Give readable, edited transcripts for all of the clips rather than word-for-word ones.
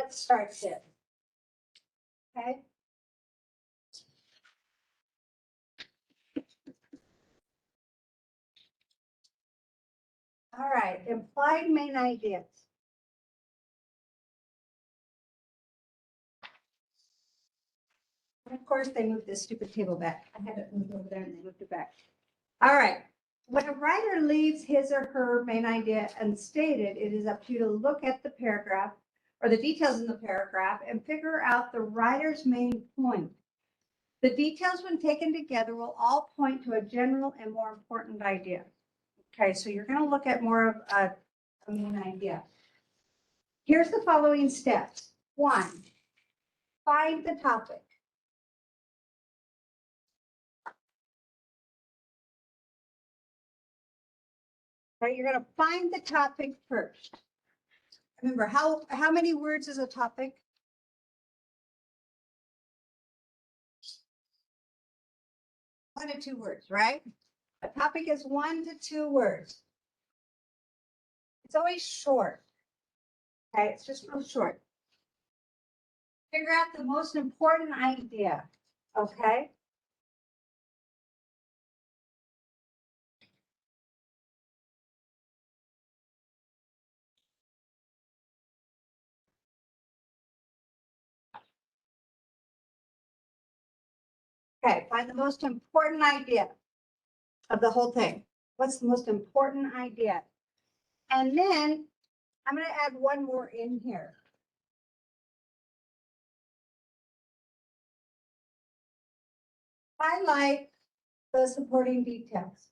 Let's start this. Okay. All right, implied main ideas. And of course, they moved this stupid table back. I had it moved over there and they moved it back. All right. When a writer leaves his or her main idea unstated, it is up to you to look at the paragraph or the details in the paragraph and figure out the writer's main point. The details, when taken together, will all point to a general and more important idea. Okay, so you're going to look at more of a main idea. Here's the following steps. 1, find the topic. Okay, you're going to find the topic first. Remember, how many words is a topic? 1 to 2 words, right? A topic is 1 to 2 words. It's always short. Okay, it's just real short. Figure out the most important idea. Okay. Okay, find the most important idea of the whole thing. What's the most important idea? And then I'm going to add one more in here. Highlight the supporting details.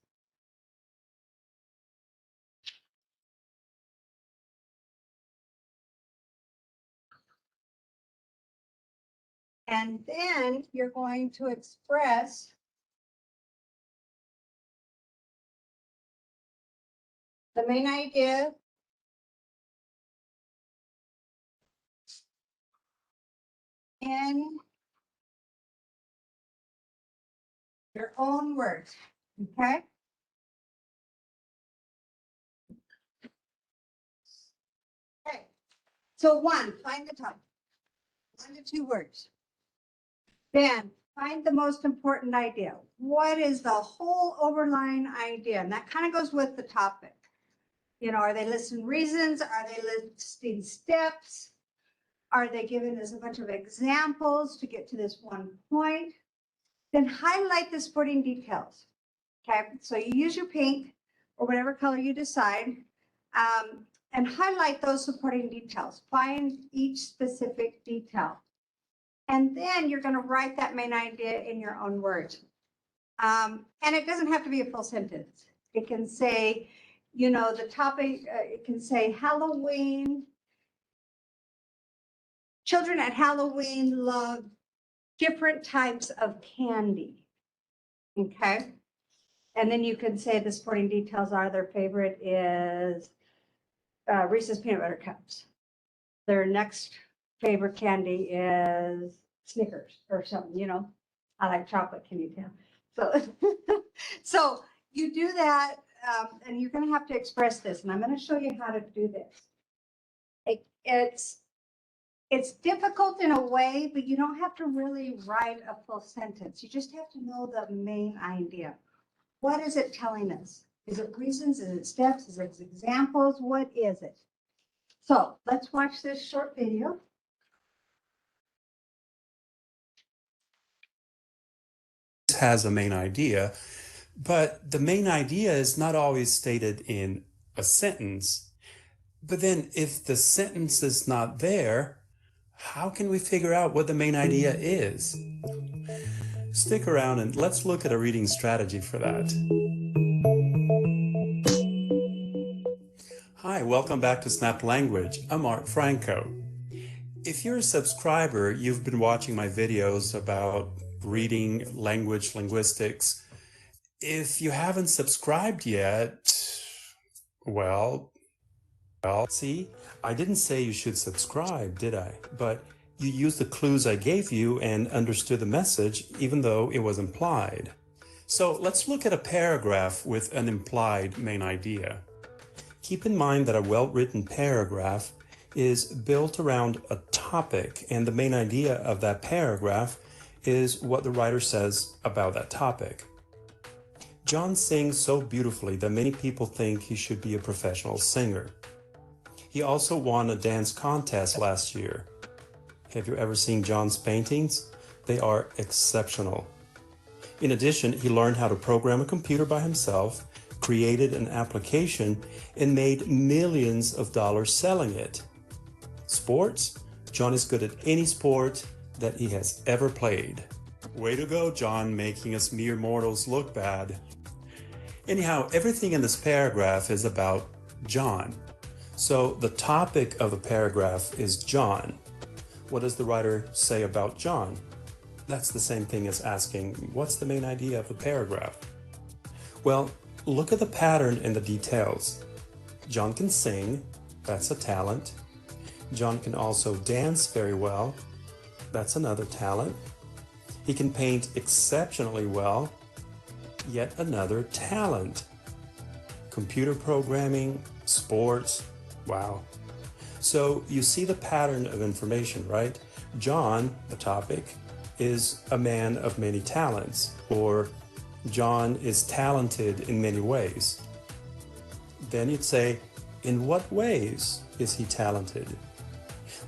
And then you're going to express the main idea in your own words, okay? Okay, so 1, find the topic, 1 to 2 words. Then find the most important idea. What is the whole overlying idea? And that kind of goes with the topic. You know, are they listing reasons? Are they listing steps? Are they giving us a bunch of examples to get to this one point? Then highlight the supporting details. Okay, so you use your pink or whatever color you decide, and highlight those supporting details. Find each specific detail. And then you're going to write that main idea in your own words. And it doesn't have to be a full sentence. It can say, you know, the topic, it can say Halloween. Children at Halloween love different types of candy. Okay. And then you can say the supporting details are their favorite is Reese's peanut butter cups. Their next favorite candy is Snickers or something, you know. I like chocolate, can you tell? So, so you do that, and you're going to have to express this, and I'm going to show you how to do this. It's difficult in a way, but you don't have to really write a full sentence. You just have to know the main idea. What is it telling us? Is it reasons? Is it steps? Is it examples? What is it? So let's watch this short video. Has a main idea, but the main idea is not always stated in a sentence. But then if the sentence is not there, how can we figure out what the main idea is? Stick around and let's look at a reading strategy for that. Hi, welcome back to Snap Language. I'm Mark Franco. If you're a subscriber, you've been watching my videos about reading, language, linguistics. If you haven't subscribed yet, well, see, I didn't say you should subscribe, did I? But you used the clues I gave you and understood the message, even though it was implied. So let's look at a paragraph with an implied main idea. Keep in mind that a well-written paragraph is built around a topic, and the main idea of that paragraph is what the writer says about that topic. John sings so beautifully that many people think he should be a professional singer. He also won a dance contest last year. Have you ever seen John's paintings? They are exceptional. In addition, he learned how to program a computer by himself, created an application, and made millions of dollars selling it. Sports? John is good at any sport that he has ever played. Way to go, John, making us mere mortals look bad. Anyhow, everything in this paragraph is about John. So the topic of the paragraph is John. What does the writer say about John? That's the same thing as asking, what's the main idea of the paragraph? Well, look at the pattern in the details. John can sing, that's a talent. John can also dance very well, that's another talent. He can paint exceptionally well, yet another talent. Computer programming, sports, wow. So you see the pattern of information, right? John, the topic, is a man of many talents, or John is talented in many ways. Then you'd say, in what ways is he talented?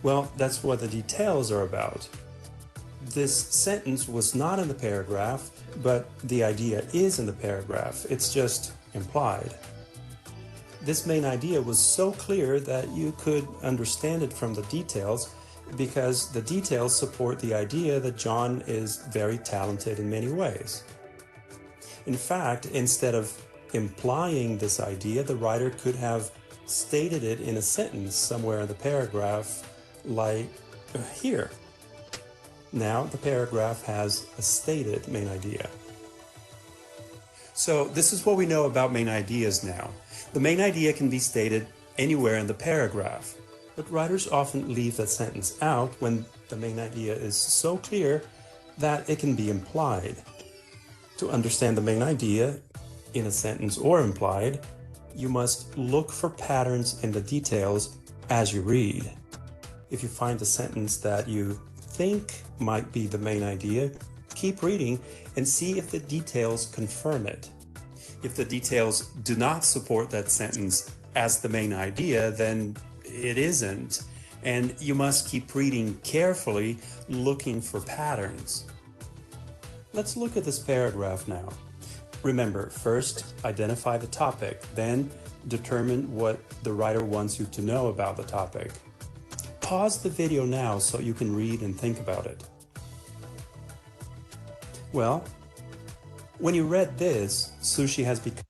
Well, that's what the details are about. This sentence was not in the paragraph, but the idea is in the paragraph. It's just implied. This main idea was so clear that you could understand it from the details, because the details support the idea that John is very talented in many ways. In fact, instead of implying this idea, the writer could have stated it in a sentence somewhere in the paragraph, like here. Now the paragraph has a stated main idea. So this is what we know about main ideas now. The main idea can be stated anywhere in the paragraph, but writers often leave that sentence out when the main idea is so clear that it can be implied. To understand the main idea in a sentence or implied, you must look for patterns in the details as you read. If you find a sentence that you think might be the main idea, keep reading and see if the details confirm it. If the details do not support that sentence as the main idea, then it isn't, and you must keep reading carefully, looking for patterns. Let's look at this paragraph now. Remember, first identify the topic, then determine what the writer wants you to know about the topic. Pause the video now so you can read and think about it. Well, when you read this, sushi has become...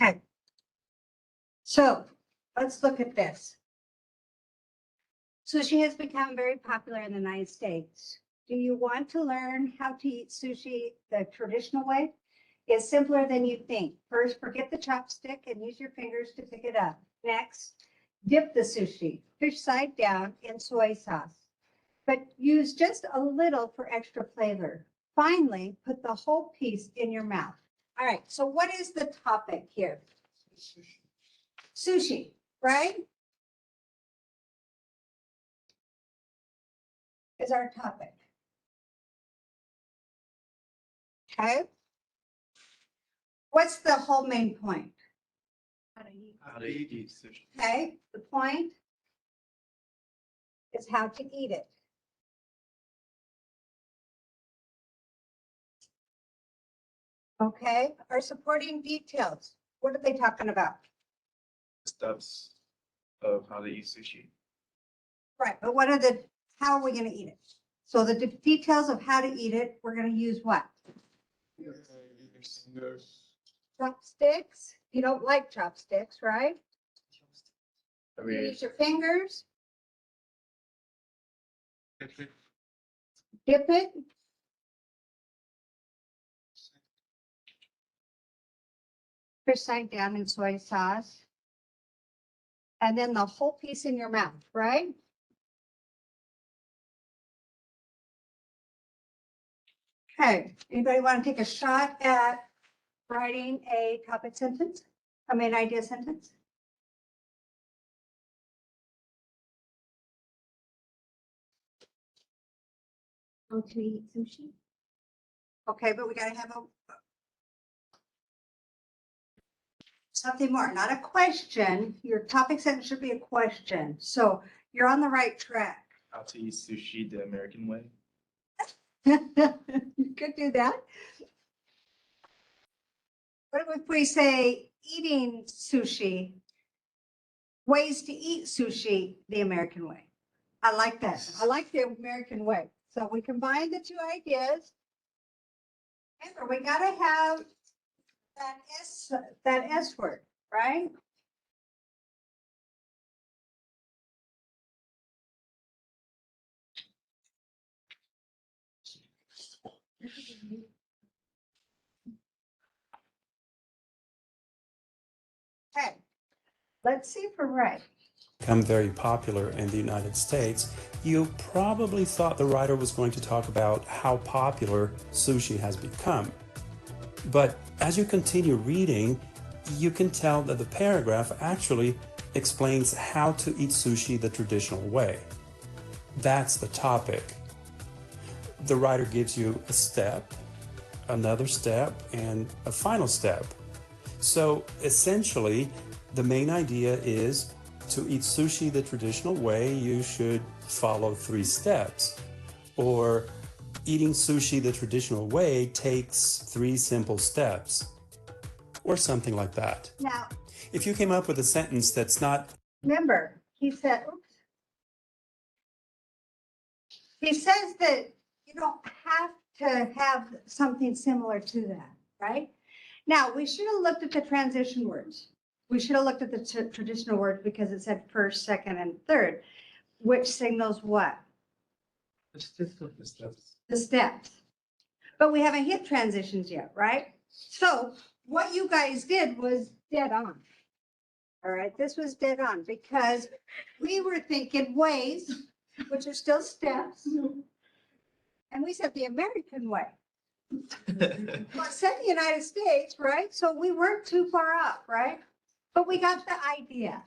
Okay. So let's look at this. Sushi has become very popular in the United States. Do you want to learn how to eat sushi the traditional way? It's simpler than you think. First, forget the chopstick and use your fingers to pick it up. Next, dip the sushi, fish side down, in soy sauce, but use just a little for extra flavor. Finally, put the whole piece in your mouth. All right, so what is the topic here? Sushi, right? Is our topic. Okay. What's the whole main point? How to eat sushi. Okay, the point is how to eat it. Okay, our supporting details. What are they talking about? Steps of how to eat sushi. Right, but what are how are we going to eat it? So the details of how to eat it, we're going to use what? Chopsticks. You don't like chopsticks, right? I You mean, use your fingers, dip it. Fish side down in soy sauce. And then the whole piece in your mouth, right? Okay, anybody want to take a shot at writing a topic sentence? I mean, idea sentence? How to eat sushi? Okay, but we gotta have something more, not a question. Your topic sentence should be a question. So you're on the right track. How to eat sushi the American way. You could do that. What if we say eating sushi, ways to eat sushi the American way? I like that. I like the American way. So we combine the two ideas. Remember, we gotta have that S word, right? Okay, let's see if we're right. Become very popular in the United States, you probably thought the writer was going to talk about how popular sushi has become. But as you continue reading, you can tell that the paragraph actually explains how to eat sushi the traditional way. That's the topic. The writer gives you a step, another step, and a final step. So essentially, the main idea is to eat sushi the traditional way, you should follow 3 steps. Or eating sushi the traditional way takes 3 simple steps. Or something like that. Now, If you came up with a sentence that's not remember, he said, oops. He says that you don't have to have something similar to that, right? Now, we should have looked at the transition words. We should have looked at the traditional words because it said first, second, and third, which signals what? The steps. The steps. But we haven't hit transitions yet, right? So what you guys did was dead on. All right, this was dead on because we were thinking ways, which are still steps. And we said the American way. Well, it said the United States, right? So we weren't too far off, right? But we got the idea.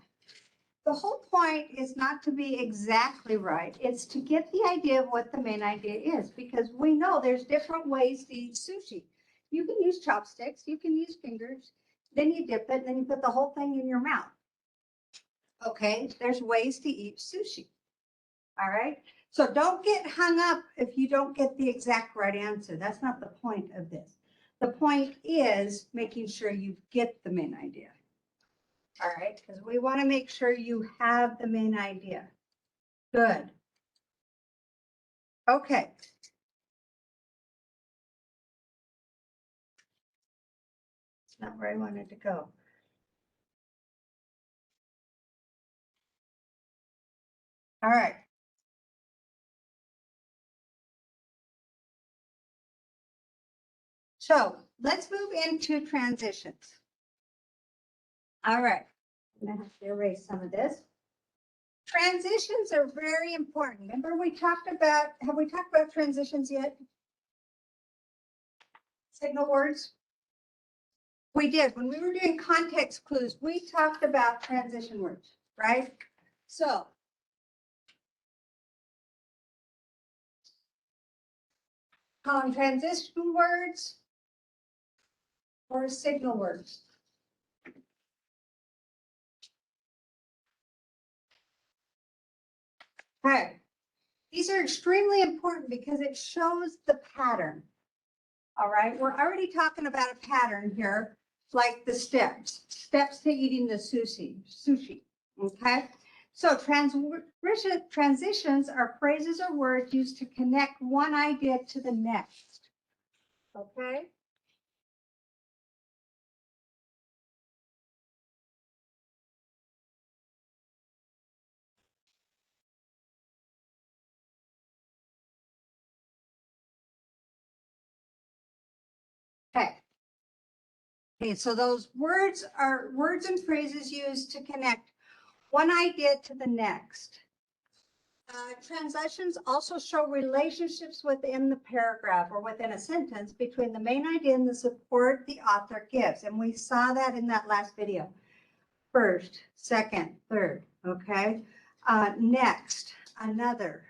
The whole point is not to be exactly right. It's to get the idea of what the main idea is, because we know there's different ways to eat sushi. You can use chopsticks, you can use fingers, then you dip it, and then you put the whole thing in your mouth. Okay, there's ways to eat sushi. All right, so don't get hung up if you don't get the exact right answer. That's not the point of this. The point is making sure you get the main idea. All right, because we want to make sure you have the main idea. Good. Okay. It's not where I wanted to go. All right. So let's move into transitions. All right. I'm gonna have to erase some of this. Transitions are very important. Remember have we talked about transitions yet? Signal words? We did. When we were doing context clues, we talked about transition words, right? So call them transition words or signal words. Okay. These are extremely important because it shows the pattern. All right, we're already talking about a pattern here, like the steps to eating the sushi, okay? So transitions are phrases or words used to connect one idea to the next, okay? Okay. Okay, so those words are words and phrases used to connect one idea to the next. Transitions also show relationships within the paragraph or within a sentence between the main idea and the support the author gives. And we saw that in that last video. First, second, third, okay? Next, another,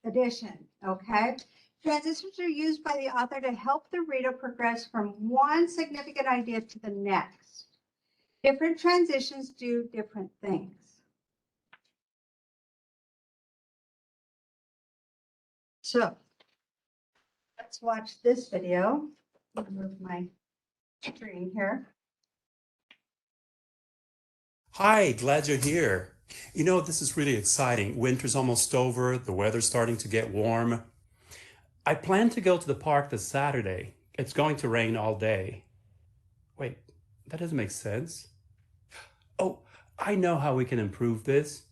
addition, okay? Transitions are used by the author to help the reader progress from one significant idea to the next. Different transitions do different things. So let's watch this video. I'll move my screen here. Hi, glad you're here. You know, this is really exciting. Winter's almost over, the weather's starting to get warm. I plan to go to the park this Saturday. It's going to rain all day. Wait, that doesn't make sense. Oh, I know how we can improve this.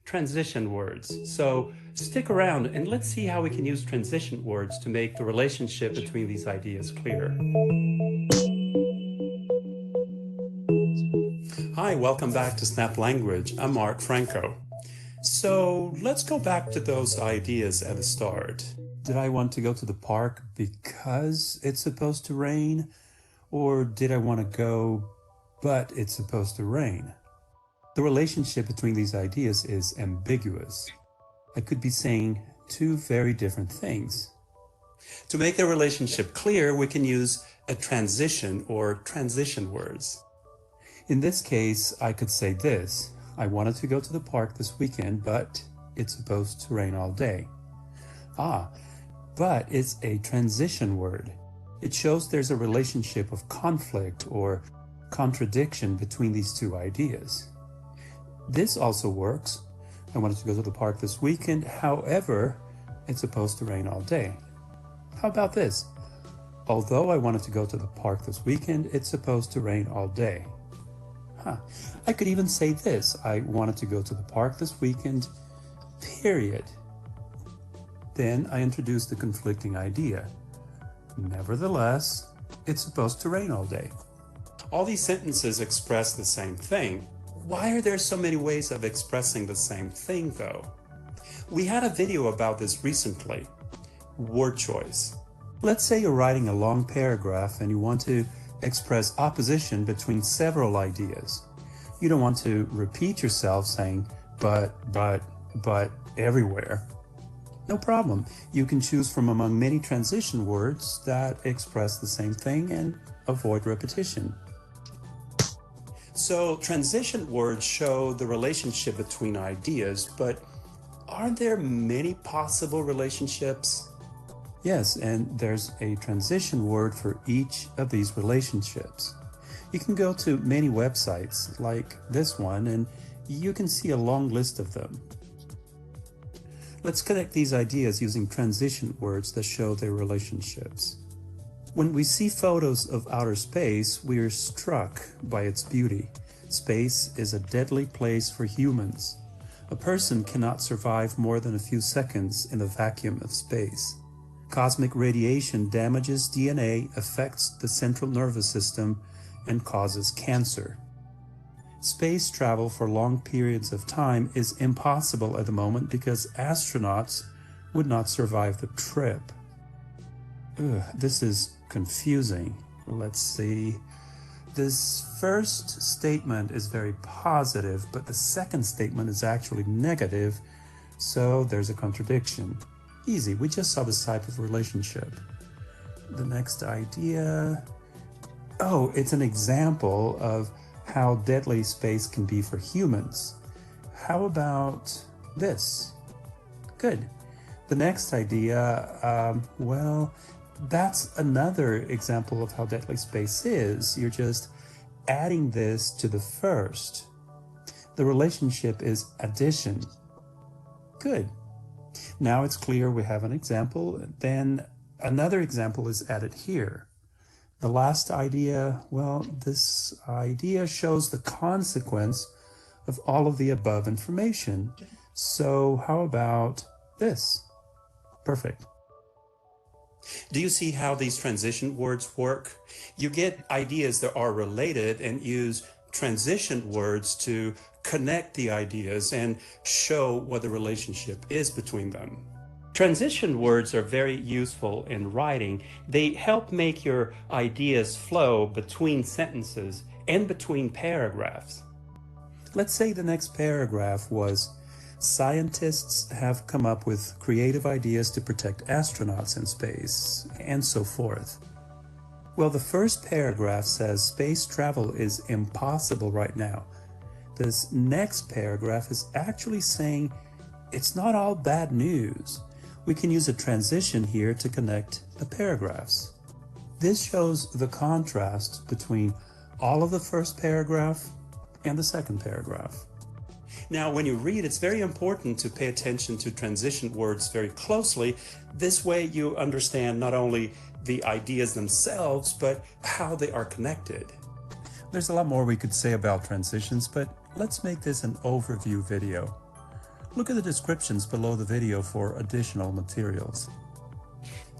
Transition words. So stick around and let's see how we can use transition words to make the relationship between these ideas clear. Hi, welcome back to Snap Language. I'm Mark Franco. So let's go back to those ideas at the start. Did I want to go to the park because it's supposed to rain? Or did I want to go, but it's supposed to rain? The relationship between these ideas is ambiguous. I could be saying two very different things. To make the relationship clear, we can use a transition or transition words. In this case, I could say this: I wanted to go to the park this weekend, but it's supposed to rain all day. But it's a transition word. It shows there's a relationship of conflict or contradiction between these two ideas. This also works. I wanted to go to the park this weekend, however, it's supposed to rain all day. How about this? Although I wanted to go to the park this weekend, it's supposed to rain all day. I could even say this: I wanted to go to the park this weekend, period. Then I introduced the conflicting idea. Nevertheless, it's supposed to rain all day. All these sentences express the same thing. Why are there so many ways of expressing the same thing, though? We had a video about this recently. Word choice. Let's say you're writing a long paragraph and you want to express opposition between several ideas. You don't want to repeat yourself saying, but, everywhere. No problem. You can choose from among many transition words that express the same thing and avoid repetition. So transition words show the relationship between ideas, but are there many possible relationships? Yes, and there's a transition word for each of these relationships. You can go to many websites like this one and you can see a long list of them. Let's connect these ideas using transition words that show their relationships. When we see photos of outer space, we are struck by its beauty. Space is a deadly place for humans. A person cannot survive more than a few seconds in the vacuum of space. Cosmic radiation damages DNA, affects the central nervous system, and causes cancer. Space travel for long periods of time is impossible at the moment because astronauts would not survive the trip. This is confusing. Let's see. This first statement is very positive, but the second statement is actually negative, so there's a contradiction. Easy, we just saw this type of relationship. The next idea. Oh, it's an example of how deadly space can be for humans. How about this? Good. The next idea, well, that's another example of how deadly space is. You're just adding this to the first. The relationship is addition. Good. Now it's clear we have an example. Then another example is added here. The last idea, well, this idea shows the consequence of all of the above information. So how about this? Perfect. Do you see how these transition words work? You get ideas that are related and use transition words to connect the ideas and show what the relationship is between them. Transition words are very useful in writing. They help make your ideas flow between sentences and between paragraphs. Let's say the next paragraph was, Scientists have come up with creative ideas to protect astronauts in space, and so forth. Well, the first paragraph says space travel is impossible right now. This next paragraph is actually saying it's not all bad news. We can use a transition here to connect the paragraphs. This shows the contrast between all of the first paragraph and the second paragraph. Now, when you read, it's very important to pay attention to transition words very closely. This way you understand not only the ideas themselves, but how they are connected. There's a lot more we could say about transitions, but let's make this an overview video. Look at the descriptions below the video for additional materials.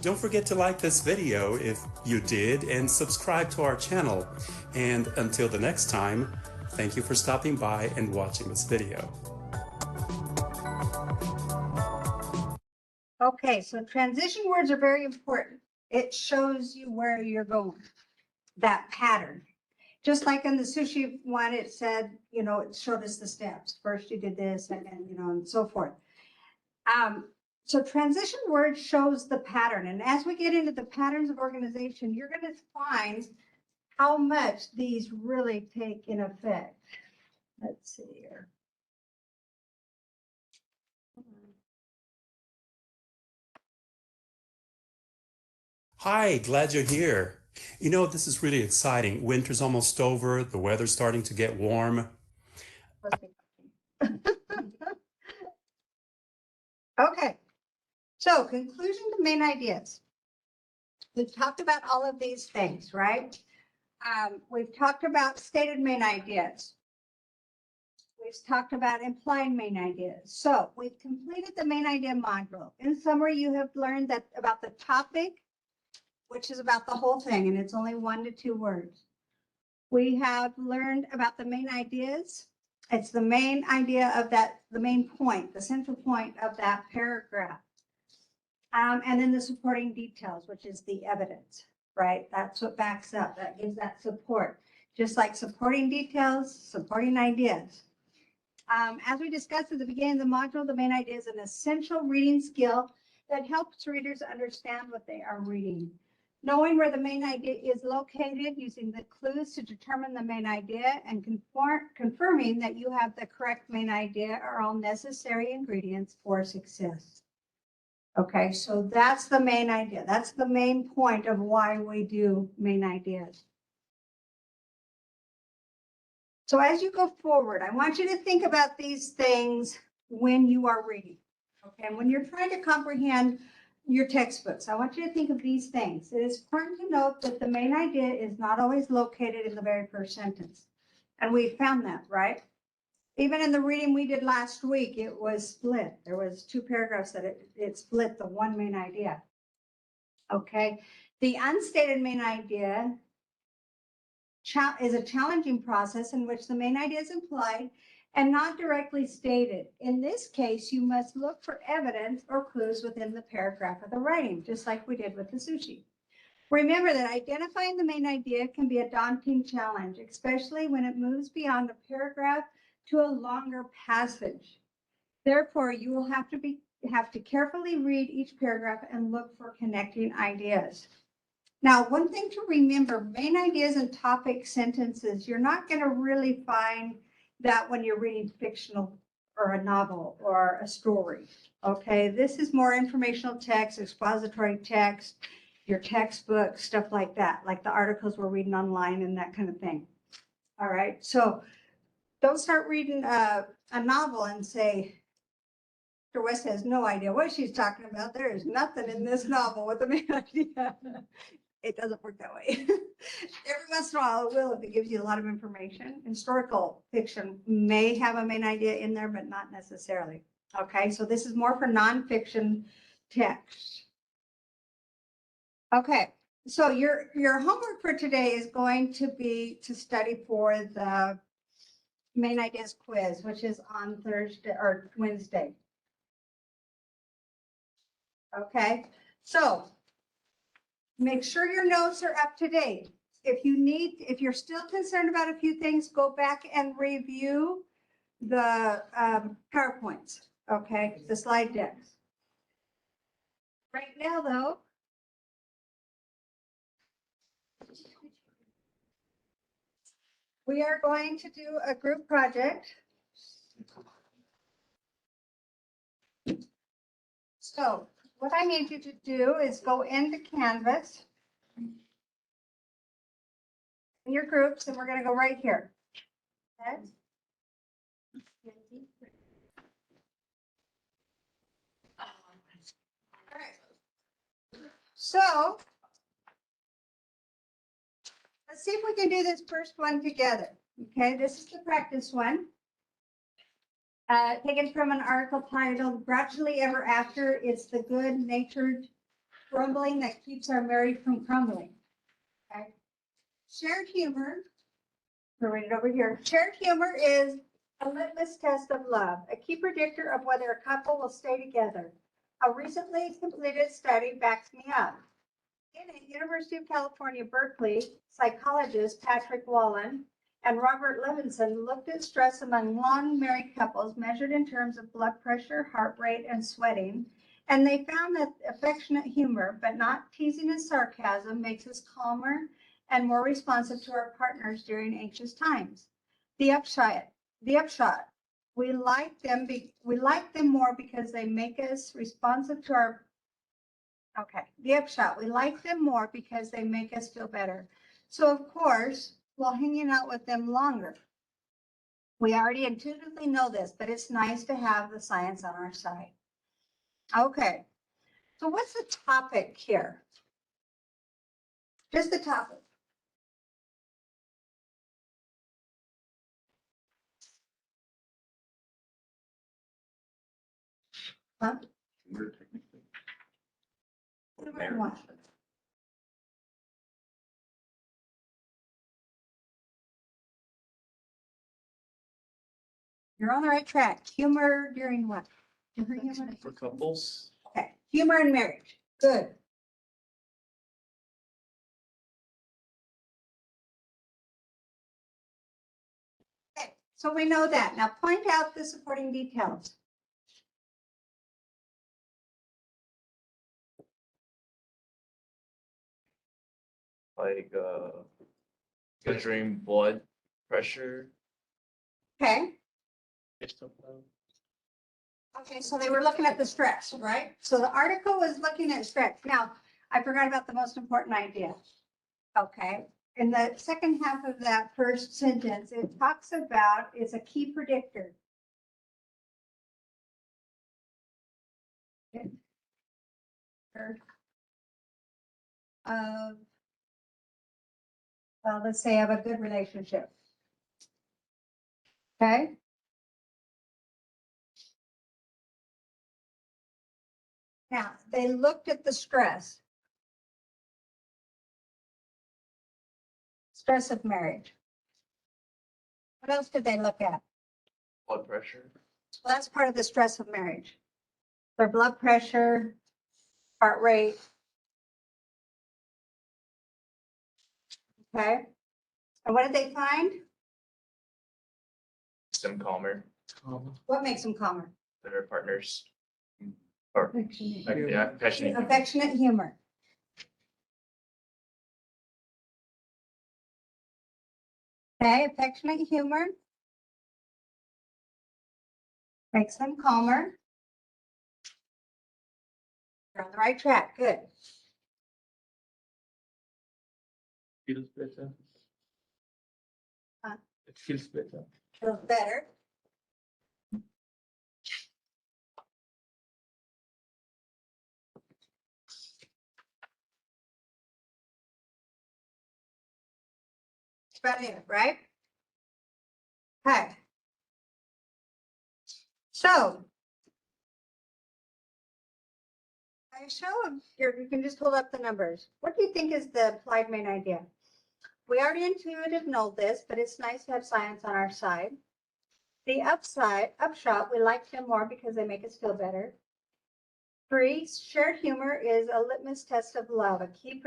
Don't forget to like this video if you did, and subscribe to our channel. And until the next time, thank you for stopping by and watching this video. Okay, so transition words are very important. It shows you where you're going, that pattern. Just like in the sushi one, it said, it showed us the steps. First you did this, and then, and so forth. So transition words shows the pattern. And as we get into the patterns of organization, you're going to find how much these really take in effect. Let's see here. Hi, glad you're here. This is really exciting. Winter's almost over. The weather's starting to get warm. Okay, so conclusion to main ideas. We've talked about all of these things, right? We've talked about stated main ideas. We've talked about implied main ideas. So we've completed the main idea module. In summary, you have learned that about the topic, which is about the whole thing, and it's only 1 to 2 words. We have learned about the main ideas. It's the main idea of that, the main point, the central point of that paragraph. And then the supporting details, which is the evidence, right? That's what backs up, that gives that support. Just like supporting details, supporting ideas. As we discussed at the beginning of the module, the main idea is an essential reading skill that helps readers understand what they are reading. Knowing where the main idea is located, using the clues to determine the main idea, and confirming that you have the correct main idea are all necessary ingredients for success. Okay, so that's the main idea. That's the main point of why we do main ideas. So as you go forward, I want you to think about these things when you are reading. Okay, and when you're trying to comprehend your textbooks, I want you to think of these things. It is important to note that the main idea is not always located in the very first sentence. And we found that, right? Even in the reading we did last week, it was split. There was 2 paragraphs that it split the one main idea. Okay, the unstated main idea is a challenging process in which the main idea is implied and not directly stated. In this case, you must look for evidence or clues within the paragraph of the writing, just like we did with the sushi. Remember that identifying the main idea can be a daunting challenge, especially when it moves beyond a paragraph to a longer passage. Therefore, you will have to carefully read each paragraph and look for connecting ideas. Now, one thing to remember, main ideas and topic sentences, you're not going to really find that when you're reading fictional or a novel or a story. Okay, this is more informational text, expository text, your textbook, stuff like that, like the articles we're reading online and that kind of thing. All right, so don't start reading a novel and say, Dr. West has no idea what she's talking about. There is nothing in this novel with the main idea. It doesn't work that way. Every once in a while it will if it gives you a lot of information. Historical fiction may have a main idea in there, but not necessarily. Okay, so this is more for nonfiction text. Okay, so your homework for today is going to be to study for the main ideas quiz, which is on Thursday or Wednesday. Okay, so make sure your notes are up to date. If you're still concerned about a few things, go back and review the PowerPoints. Okay, the slide decks. Right now, though, we are going to do a group project. So what I need you to do is go into Canvas in your groups, and we're going to go right here. Okay? So let's see if we can do this first one together. Okay, this is the practice one. Taken from an article titled "Gradually Ever After, It's the Good-Natured Grumbling That Keeps Our Marriage from Crumbling." Okay. Shared humor, we'll read it over here. Shared humor is a litmus test of love, a key predictor of whether a couple will stay together. A recently completed study backs me up. In a University of California, Berkeley, psychologists Patrick Wallen and Robert Levinson looked at stress among long married couples measured in terms of blood pressure, heart rate, and sweating. And they found that affectionate humor, but not teasing and sarcasm, makes us calmer and more responsive to our partners during anxious times. The upshot, we like them more because they make us responsive to our the upshot, we like them more because they make us feel better. So of course, while hanging out with them longer, we already intuitively know this, but it's nice to have the science on our side. Okay, so what's the topic here? Just the topic. Huh? Humor, technically. Humor and what? You're on the right track. Humor during what? Humor. For couples, Okay, humor and marriage. Good. Okay, so we know that. Now point out the supporting details. like measuring blood pressure. Okay. Based on that. Okay, so they were looking at the stress, right? So the article was looking at stress. Now, I forgot about the most important idea. Okay, in the second half of that first sentence, it talks about it's a key predictor. Of, well, let's say of a good relationship. Okay. Now, they looked at the stress of marriage. What else did they look at? Blood pressure. Well, that's part of the stress of marriage. Their blood pressure, heart rate. Okay. And what did they find? Makes them calmer. What makes them calmer? Their partners. Or yeah, passionate. Affectionate humor. Okay, affectionate humor makes them calmer. You're on the right track. Good. Feels better. Huh? It feels better. Feels better. That's about it, right? Okay. So I showed here, you can just hold up the numbers. What do you think is the applied main idea? We already intuitive know this, but it's nice to have science on our side. The upshot, we like them more because they make us feel better. 3, shared humor is a litmus test of love, a key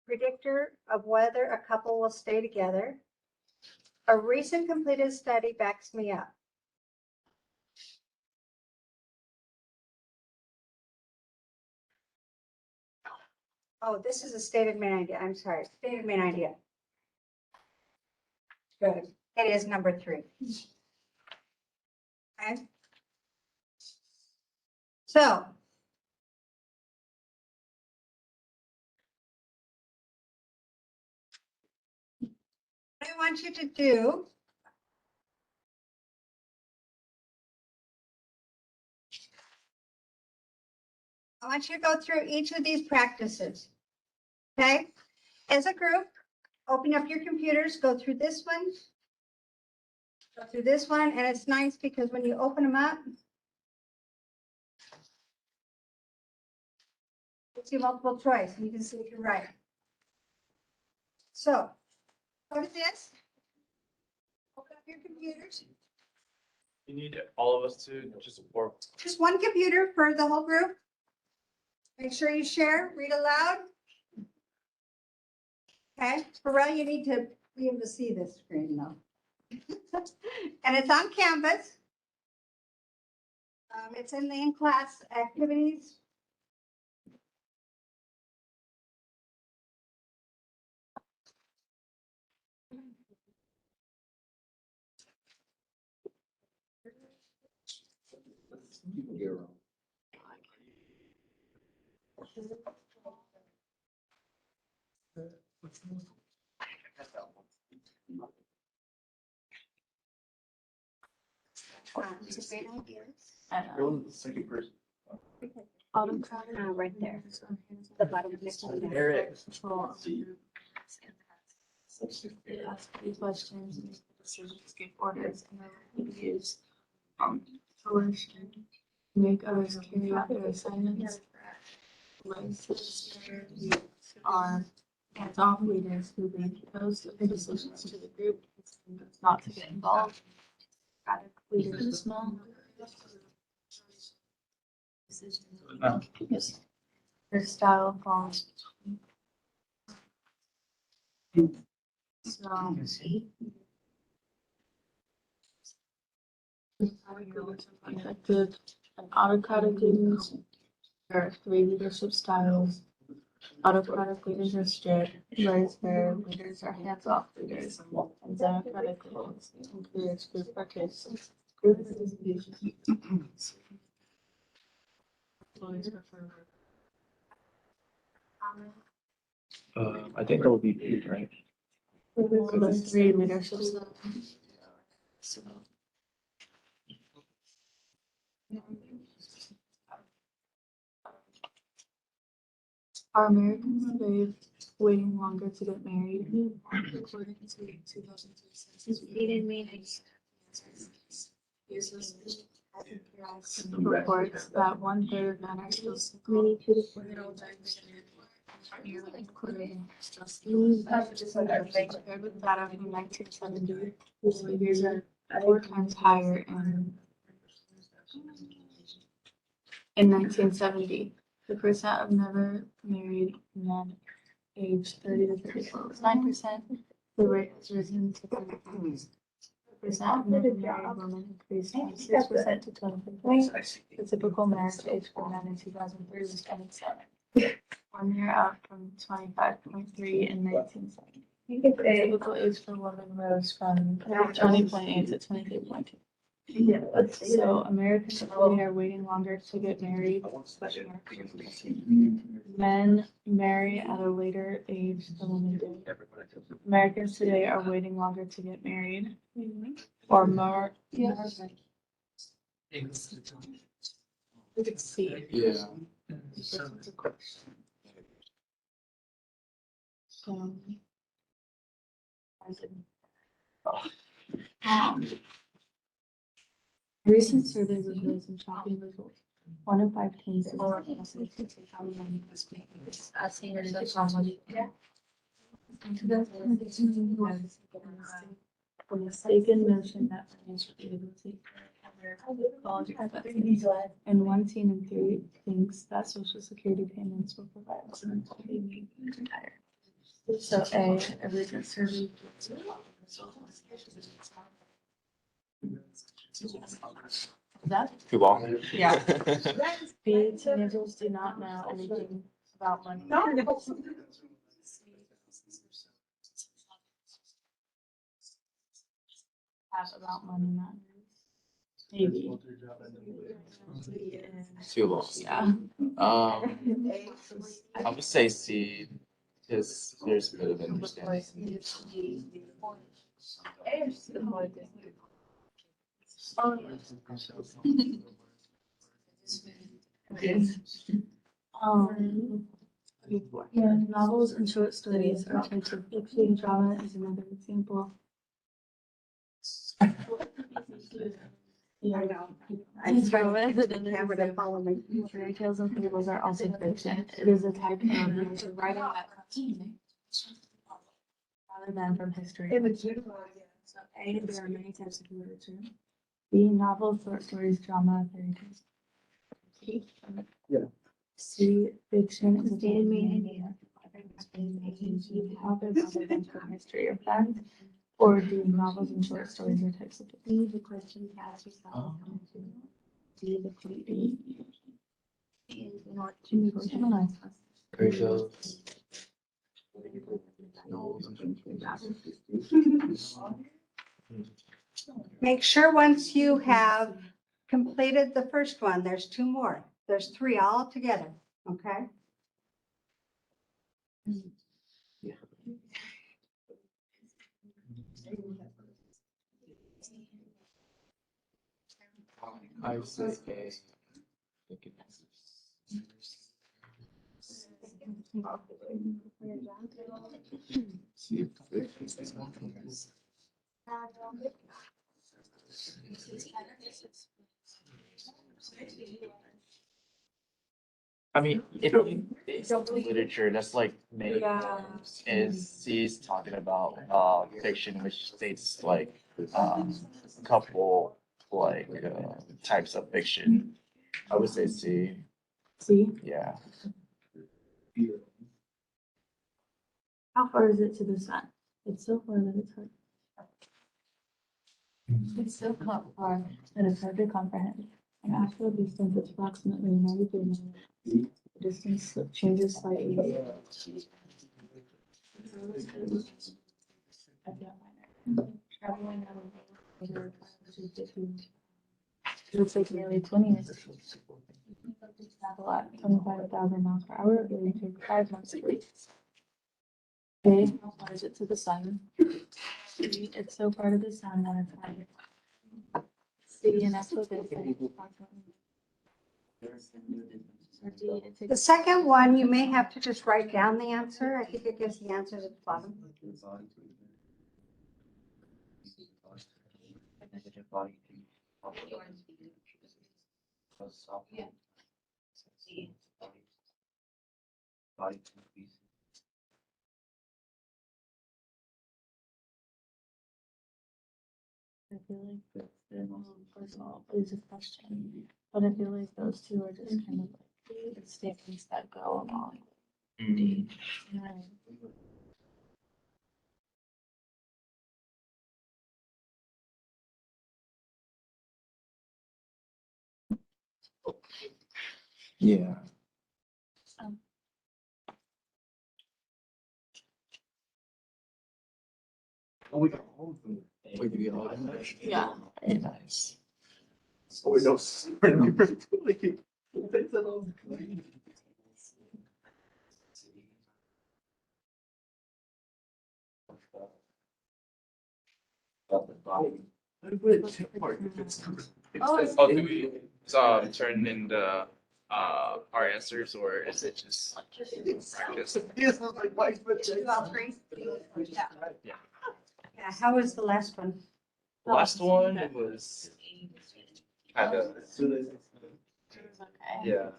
predictor of whether a couple will stay together. A recent completed study backs me up. Oh, this is a stated main idea. I'm sorry, stated main idea. Good. It is number 3. Okay. So. What I want you to do. I want you to go through each of these practices. Okay. As a group, open up your computers, go through this one. Go through this one, and it's nice because when you open them up, you see multiple choice, and you can see if you're right. So, go to this. Open up your computers. You need all of us to just work. Just one computer for the whole group. Make sure you share, read aloud. Okay, Pharrell, you need to be able to see this screen though. And it's on Canvas. It's in the in-class activities. It's a great idea. You're the second person. Right there. The bottom next to the Eric. Ask these questions, make decisions, give orders, and reviews. Coercion. Make others carry out their assignments. License are hands-off leaders who lead most of the decisions to the group, not to get involved. Leaders are small. Yes. Their style falls between. So. Effective and autocratic leaders. There are 3 leadership styles. Autocratic leaders are strict, whereas their leaders are hands-off leaders. And democratic leaders encourage group participation. I think that would be good, right? The 3 leadership styles. So. Are Americans today waiting longer to get married? According to 2003 census reports that 1/3 of men are still single. Nearly a quarter of them are still single. Compared with data from 1970, these figures are 4 times higher in 1970. The percent of never married men aged 30 to 34 was 9%. The rate has risen to 30%. The percent of never married women increased from 6% to 20%. The typical marriage age for men in 2003 was 27. 1 year up from 25.3 in 1970. The typical age for women rose from 20.8 to 23.2. So Americans today are waiting longer to get married. Men marry at a later age than women do. Americans today are waiting longer to get married. Or more. See. Yeah. So. Recent survey reveals some shocking results. 1 in 5 teens is how many must make this as seniors of college. The mistaken notion that financial stability college expenses, and 1 teen in 3 thinks that social security payments will provide them until they need to retire. So a recent survey. That? Too long. Yeah. B, teenagers do not know anything about money. Have about money matters. Maybe. Too long. Yeah. I would say C, because there's a bit of understanding. Um, yeah, novels and short stories are types of fiction. Drama is another example. Yeah, I know. I'm sorry, the camera to follow me. fairy tales and fables are also fiction. It is a type of writing that rather than from history. A, there are many types of literature. B, novels, short stories, drama, fairy tales. C, fiction is a type of media. Author rather than from history or fact. Or D, novels and short stories are types of fiction. The question ask yourself. D, the D. Make sure once you have completed the first one, there's two more. There's three all together, okay? I would say A. See, I mean, if you base literature, that's like many forms, is C's talking about fiction, which states like a couple like types of fiction. I would say C. C, Yeah. how far is it to the sun? It's so far that it's hard. It's so far that it's hard to comprehend. An actual distance is approximately 93 minutes. The distance changes slightly. Traveling out of the it would take nearly 20 minutes. Travel at 25,000 miles per hour, it would take 5 months to reach. Okay, how far is it to the sun? C, it's so far to the sun that it's hard. C, an actual distance approximately. Or D, it The takes. second one, you may have to just write down the answer. I think it gives the answers at the bottom. I feel like the first of all is a question, but I feel like those two are just kind of like statements that go along. D. You know what I mean? Yeah. We do get all of them. Yeah. Very nice. Oh, do we turn in the our answers, or is it just practice? Two out three. Yeah. Yeah. Yeah, how was the last one? The last one was kind of, yeah.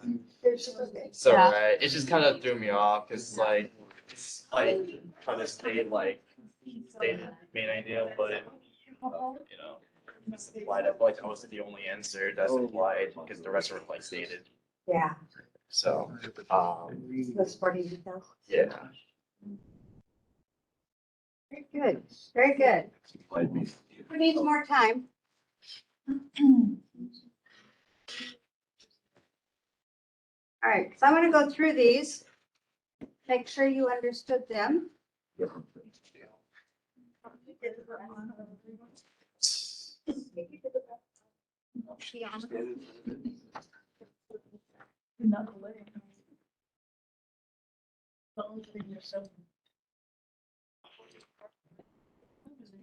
So, Yeah. right, it just kind of threw me off, because like, it's like, trying to stay like, stated main idea, but, you know, it's implied. I feel like that was the only answer that's implied, because the rest were like stated, Yeah, so, the sporting details. yeah. Very good, very good. Who needs more time? All right, so I'm gonna go through these make sure you understood them.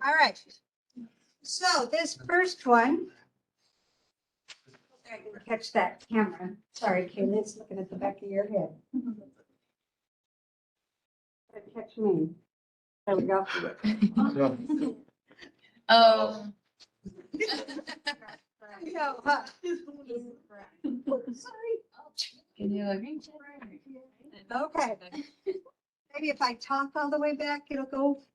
All right. So this first one. I can catch that camera. Sorry, Kayla, it's looking at the back of your head. Catch me. There we go. Oh. No, huh? Sorry. Can you look? Okay. Maybe if I talk all the way back, it'll go